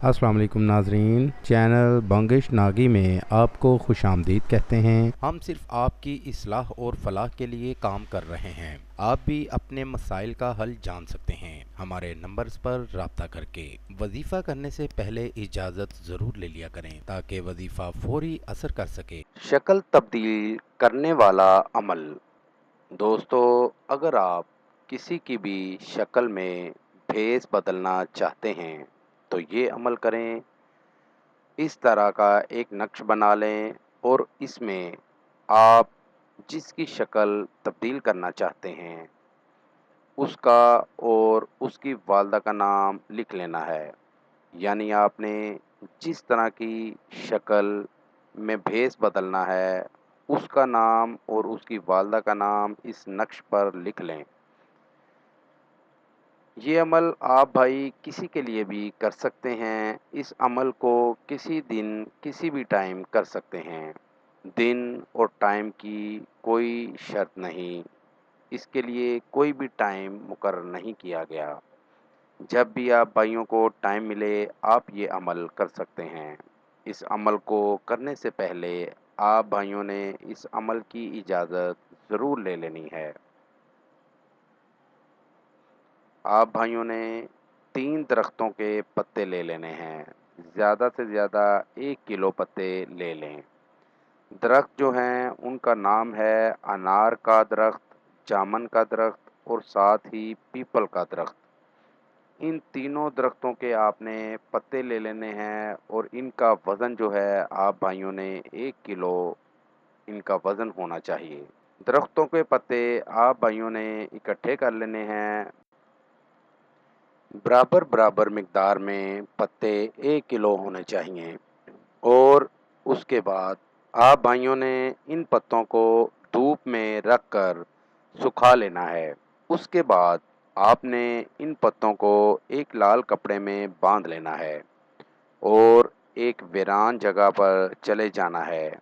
अस्सलाम वालेकुम नाजरीन, चैनल बंगिश नागी में आपको खुश आमदीद कहते हैं। हम सिर्फ आपकी इस्लाह और फलाह के लिए काम कर रहे हैं। आप भी अपने मसाइल का हल जान सकते हैं हमारे नंबर्स पर राब्ता करके। वजीफ़ा करने से पहले इजाज़त ज़रूर ले लिया करें ताकि वजीफ़ा फौरी असर कर सके। शक्ल तब्दील करने वाला अमल। दोस्तों, अगर आप किसी की भी शक्ल में भेस बदलना चाहते हैं तो ये अमल करें। इस तरह का एक नक्श बना लें और इसमें आप जिसकी शक्ल तब्दील करना चाहते हैं उसका और उसकी वालदा का नाम लिख लेना है। यानी आपने जिस तरह की शक्ल में भेस बदलना है उसका नाम और उसकी वालदा का नाम इस नक्श पर लिख लें। ये अमल आप भाई किसी के लिए भी कर सकते हैं। इस अमल को किसी दिन किसी भी टाइम कर सकते हैं। दिन और टाइम की कोई शर्त नहीं, इसके लिए कोई भी टाइम मुकर्रर नहीं किया गया। जब भी आप भाइयों को टाइम मिले आप ये अमल कर सकते हैं। इस अमल को करने से पहले आप भाइयों ने इस अमल की इजाज़त ज़रूर ले लेनी है। आप भाइयों ने 3 दरख्तों के पत्ते ले लेने हैं। ज़्यादा से ज़्यादा 1 किलो पत्ते ले लें। दरख्त जो हैं उनका नाम है अनार का दरख्त, जामुन का दरख्त और साथ ही पीपल का दरख्त। इन तीनों दरख्तों के आपने पत्ते ले लेने हैं और इनका वज़न जो है आप भाइयों ने 1 किलो इनका वज़न होना चाहिए। दरख्तों के पत्ते आप भाइयों ने इकट्ठे कर लेने हैं। बराबर बराबर मिक़दार में पत्ते 1 किलो होने चाहिए और उसके बाद आप भाइयों ने इन पत्तों को धूप में रख कर सुखा लेना है। उसके बाद आपने इन पत्तों को एक लाल कपड़े में बांध लेना है और एक वीरान जगह पर चले जाना है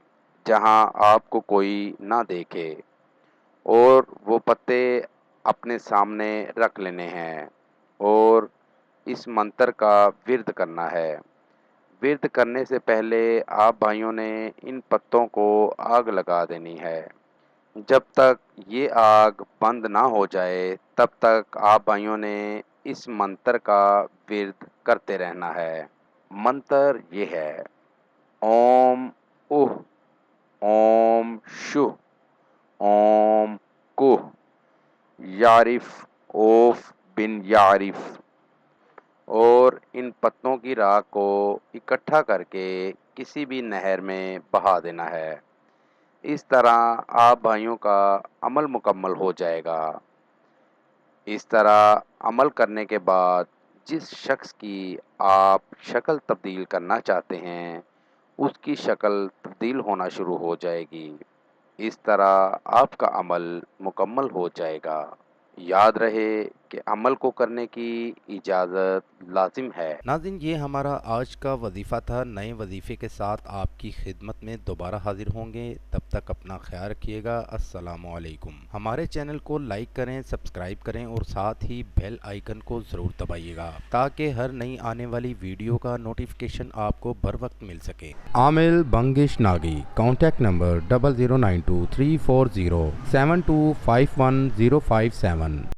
जहां आपको कोई ना देखे और वो पत्ते अपने सामने रख लेने हैं और इस मंत्र का विर्द करना है। विर्द करने से पहले आप भाइयों ने इन पत्तों को आग लगा देनी है। जब तक ये आग बंद ना हो जाए तब तक आप भाइयों ने इस मंत्र का विर्द करते रहना है। मंत्र ये है: ओम उह, ओम शुह, ओम कुह, यारिफ ओफ बिन यारिफ। और इन पत्तों की राख को इकट्ठा करके किसी भी नहर में बहा देना है। इस तरह आप भाइयों का अमल मुकम्मल हो जाएगा। इस तरह अमल करने के बाद जिस शख्स की आप शक्ल तब्दील करना चाहते हैं उसकी शक्ल तब्दील होना शुरू हो जाएगी। इस तरह आपका अमल मुकम्मल हो जाएगा। याद रहे कि अमल को करने की इजाज़त लाजिम है। नाज़रीन, ये हमारा आज का वजीफ़ा था। नए वजीफ़े के साथ आपकी खिदमत में दोबारा हाजिर होंगे। तब तक अपना ख्याल रखिएगा। अस्सलामु अलैकुम। हमारे चैनल को लाइक करें, सब्सक्राइब करें और साथ ही बेल आइकन को ज़रूर दबाइएगा ताकि हर नई आने वाली वीडियो का नोटिफिकेशन आपको बर वक्त मिल सके। आमिल बंगिश नागी, कॉन्टैक्ट नंबर 00923407251057।